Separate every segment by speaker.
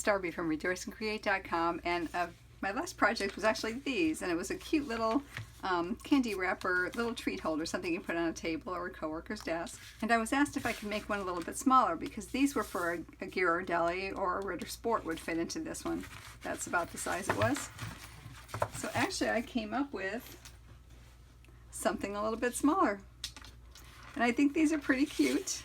Speaker 1: Darby from rejoiceandcreate.com, and my last project was actually these, and it was a cute little candy wrapper, little treat holder, something you put on a table or a coworker's desk. And I was asked if I could make one a little bit smaller because these were for a Ghirardelli or a Ritter Sport would fit into this one. That's about the size it was. So actually I came up with something a little bit smaller. And I think these are pretty cute.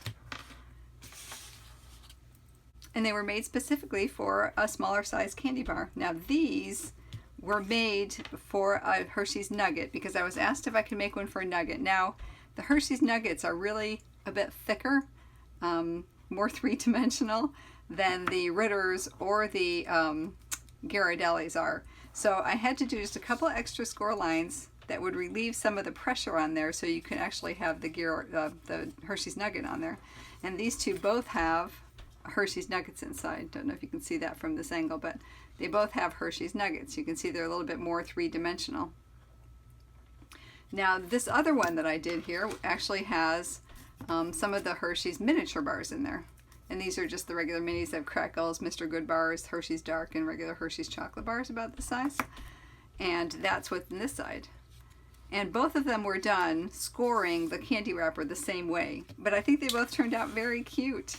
Speaker 1: And they were made specifically for a smaller size candy bar. Now these were made for a Hershey's Nugget because I was asked if I could make one for a Nugget. Now the Hershey's Nuggets are really a bit thicker, more three-dimensional than the Ritters or the Ghirardellis are. So I had to do just a couple extra score lines that would relieve some of the pressure on there so you can actually have the Hershey's Nugget on there. And these two both have Hershey's Nuggets inside. Don't know if you can see that from this angle, but they both have Hershey's Nuggets. You can see they're a little bit more three-dimensional. Now this other one that I did here actually has some of the Hershey's miniature bars in there. And these are just the regular minis. They have Crackles, Mr. Good bars, Hershey's Dark, and regular Hershey's chocolate bars about this size. And that's what's in this side. And both of them were done scoring the candy wrapper the same way. But I think they both turned out very cute.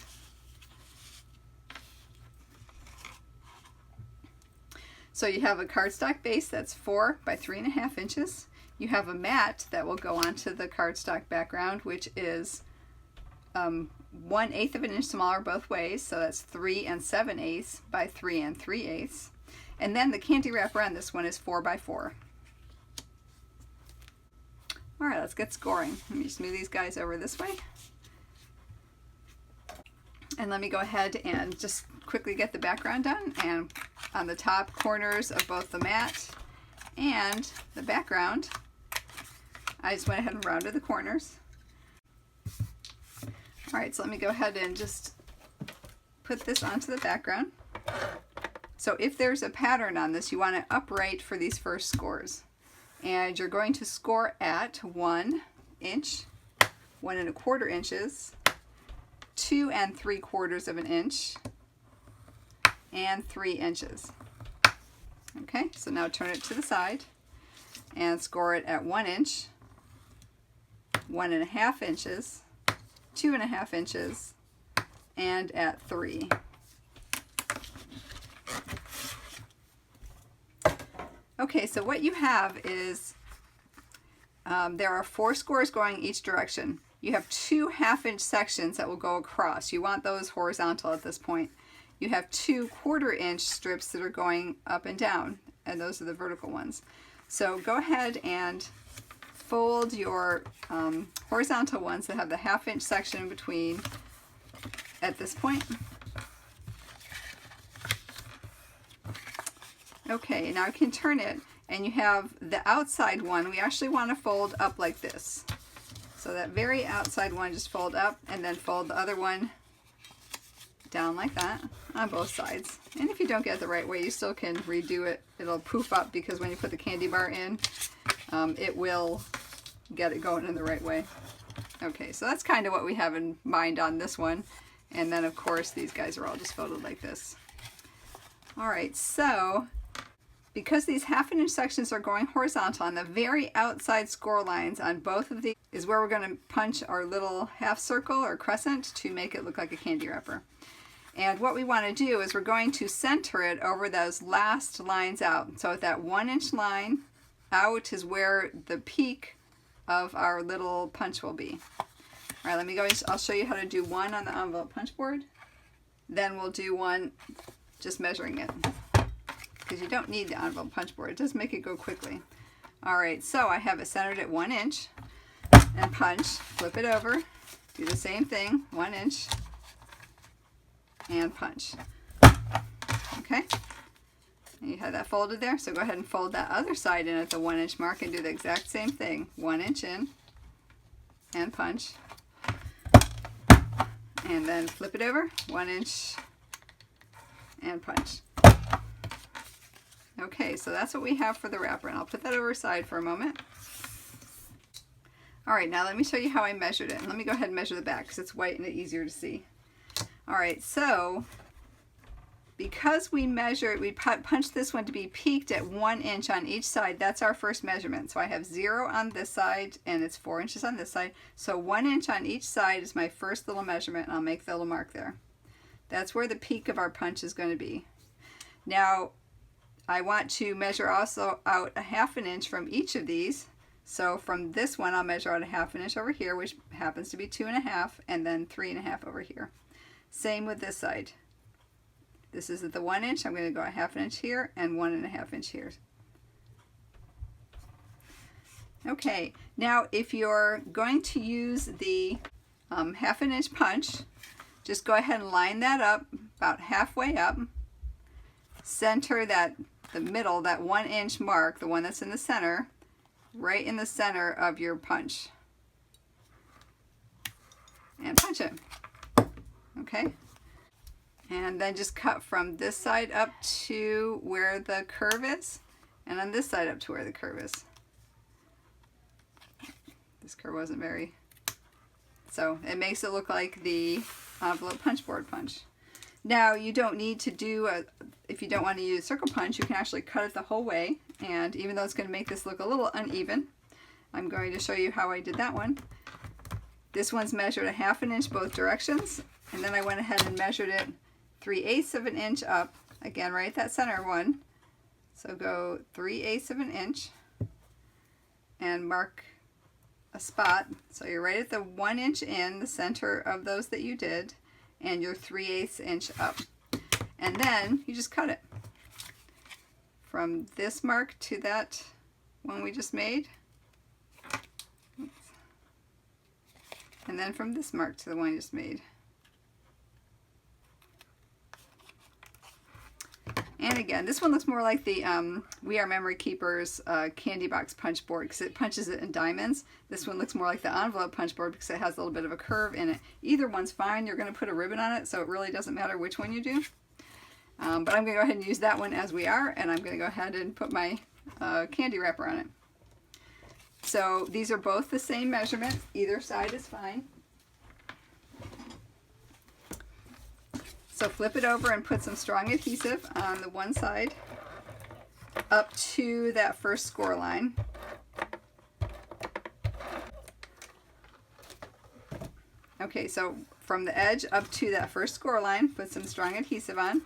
Speaker 1: So you have a cardstock base that's 4 by 3.5 inches. You have a mat that will go onto the cardstock background, which is 1/8 of an inch smaller both ways. So that's 3 7/8 by 3 3/8. And then the candy wrapper on this one is 4 by 4. All right, let's get scoring. Let me just move these guys over this way. And let me go ahead and just quickly get the background done. And on the top corners of both the mat and the background, I just went ahead and rounded the corners. All right, so let me go ahead and just put this onto the background. So if there's a pattern on this, you want to upright for these first scores. And you're going to score at 1 inch, 1 1/4 inches, 2 3/4 of an inch, and 3 inches. Okay, so now turn it to the side and score it at 1 inch, 1 1/2 inches, 2 1/2 inches, and at 3. Okay, so what you have is there are 4 scores going each direction. You have 2 1/2 inch sections that will go across. You want those horizontal at this point. You have 2 1/4 inch strips that are going up and down, and those are the vertical ones. So go ahead and fold your horizontal ones that have the 1/2 inch section in between at this point. Okay, now I can turn it, and you have the outside one. We actually want to fold up like this. So that very outside one, just fold up, and then fold the other one down like that on both sides. And if you don't get it the right way, you still can redo it. It'll poof up because when you put the candy bar in, it will get it going in the right way. Okay, so that's kind of what we have in mind on this one. And then of course these guys are all just folded like this. All right, so because these 1/2 inch sections are going horizontal, on the very outside score lines on both of these is where we're going to punch our little half circle or crescent to make it look like a candy wrapper. And what we want to do is we're going to center it over those last lines out. So at that 1 inch line out is where the peak of our little punch will be. All right, let me go. I'll show you how to do one on the envelope punch board. Then we'll do one just measuring it, because you don't need the envelope punch board. It does make it go quickly. All right, so I have it centered at 1 inch and punch, flip it over, do the same thing, 1 inch and punch. Okay, and you have that folded there, so go ahead and fold that other side in at the 1 inch mark and do the exact same thing, 1 inch in and punch, and then flip it over, 1 inch and punch. Okay, so that's what we have for the wrapper, and I'll put that over aside for a moment. All right, now let me show you how I measured it. And let me go ahead and measure the back because it's white and it's easier to see. All right, so because we measured, we punched this one to be peaked at 1 inch on each side. That's our first measurement. So I have 0 on this side and it's 4 inches on this side. So 1 inch on each side is my first little measurement, and I'll make the little mark there. That's where the peak of our punch is going to be. Now I want to measure also out a 1/2 inch from each of these. So from this one I'll measure out a 1/2 inch over here, which happens to be 2.5, and then 3.5 over here. Same with this side. This is at the 1 inch. I'm going to go a 1/2 inch here and 1.5 inch here. Okay, now if you're going to use the 1/2 inch punch, just go ahead and line that up about halfway up. Center that, the middle, that 1 inch mark, the one that's in the center, right in the center of your punch. And punch it. Okay. And then just cut from this side up to where the curve is, and on this side up to where the curve is. This curve wasn't very, so it makes it look like the envelope punch board punch. Now you don't need to do if you don't want to use circle punch, you can actually cut it the whole way, and even though it's going to make this look a little uneven, I'm going to show you how I did that one. This one's measured a 1/2 inch both directions, and then I went ahead and measured it 3/8 of an inch up, again right at that center one. So go 3/8 of an inch and mark a spot. So you're right at the 1 inch in the center of those that you did, and you're 3/8 inch up. And then you just cut it from this mark to that one we just made. And then from this mark to the one you just made. And again, this one looks more like the We Are Memory Keepers candy box punch board because it punches it in diamonds. This one looks more like the envelope punch board because it has a little bit of a curve in it. Either one's fine. You're going to put a ribbon on it, so it really doesn't matter which one you do. But I'm going to go ahead and use that one as we are, and I'm going to go ahead and put my candy wrapper on it. So these are both the same measurement. Either side is fine. So flip it over and put some strong adhesive on the one side up to that first score line. Okay, so from the edge up to that first score line, put some strong adhesive on.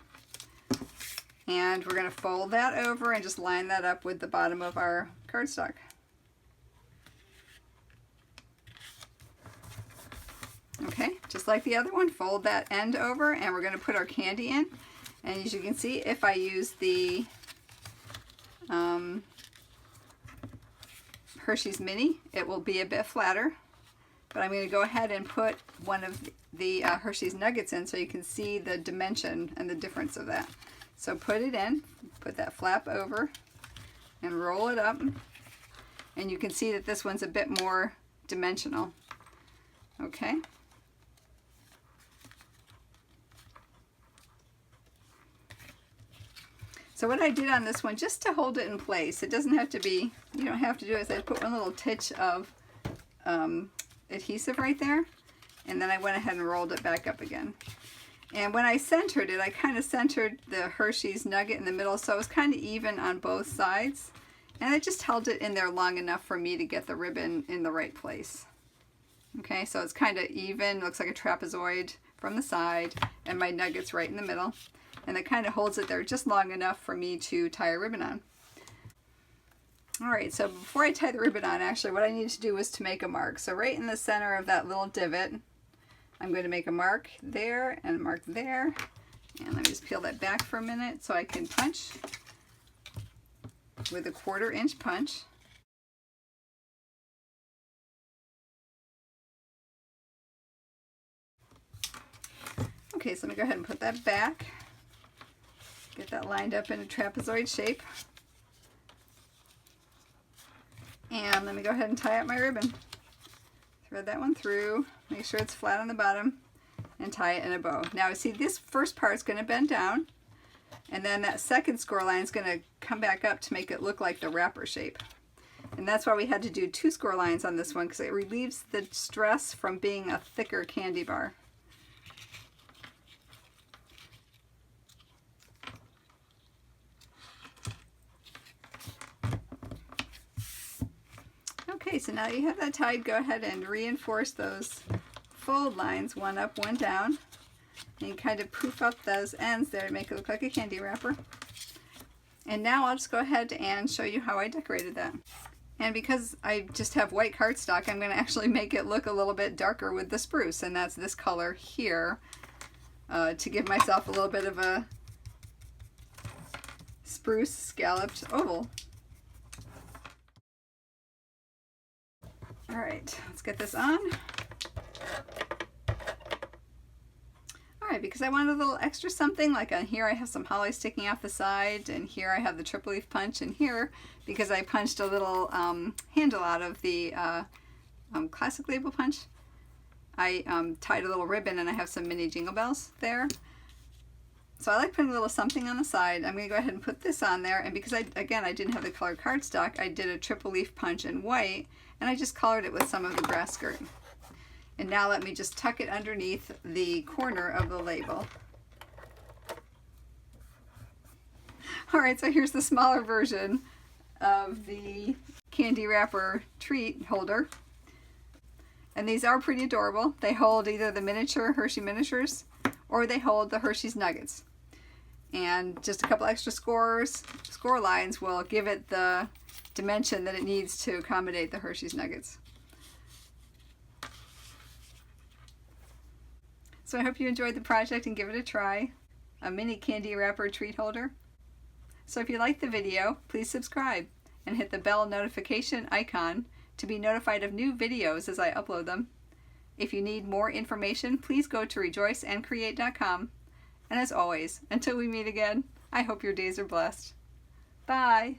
Speaker 1: And we're going to fold that over and just line that up with the bottom of our cardstock. Okay, just like the other one, fold that end over, and we're going to put our candy in. And as you can see, if I use the Hershey's Mini, it will be a bit flatter. But I'm going to go ahead and put one of the Hershey's Nuggets in so you can see the dimension and the difference of that. So put it in, put that flap over, and roll it up. And you can see that this one's a bit more dimensional. Okay. So what I did on this one, just to hold it in place, it doesn't have to be, you don't have to do it, I put one little titch of adhesive right there, and then I went ahead and rolled it back up again. And when I centered it, I kind of centered the Hershey's Nugget in the middle, so it was kind of even on both sides. And I just held it in there long enough for me to get the ribbon in the right place. Okay, so it's kind of even, looks like a trapezoid from the side, and my nugget's right in the middle. And it kind of holds it there just long enough for me to tie a ribbon on. Alright, so before I tie the ribbon on, actually what I need to do is to make a mark. So right in the center of that little divot, I'm going to make a mark there and a mark there. And let me just peel that back for a minute so I can punch with a 1/4 inch punch. Okay, so I'm going to go ahead and put that back. Get that lined up in a trapezoid shape. And let me go ahead and tie up my ribbon. Thread that one through, make sure it's flat on the bottom, and tie it in a bow. Now see, this first part's going to bend down, and then that second score line is going to come back up to make it look like the wrapper shape. And that's why we had to do 2 score lines on this one, because it relieves the stress from being a thicker candy bar. Okay, so now that you have that tied, go ahead and reinforce those fold lines, one up, one down. And you kind of poof up those ends there to make it look like a candy wrapper. And now I'll just go ahead and show you how I decorated that. And because I just have white cardstock, I'm going to actually make it look a little bit darker with the spruce, and that's this color here, to give myself a little bit of a spruce scalloped oval. Alright, let's get this on. Alright, because I wanted a little extra something, like on here I have some holly sticking off the side, and here I have the triple leaf punch, and here, because I punched a little handle out of the classic label punch, I tied a little ribbon and I have some mini jingle bells there. So I like putting a little something on the side. I'm going to go ahead and put this on there, and because I didn't have the colored cardstock, I did a triple leaf punch in white, and I just colored it with some of the grass skirt. And now let me just tuck it underneath the corner of the label. Alright, so here's the smaller version of the candy wrapper treat holder. And these are pretty adorable. They hold either the miniature Hershey miniatures or they hold the Hershey's Nuggets. And just a couple extra score lines will give it the dimension that it needs to accommodate the Hershey's Nuggets. So I hope you enjoyed the project and give it a try. A mini candy wrapper treat holder. So if you liked the video, please subscribe and hit the bell notification icon to be notified of new videos as I upload them. If you need more information, please go to rejoiceandcreate.com. And as always, until we meet again, I hope your days are blessed. Bye!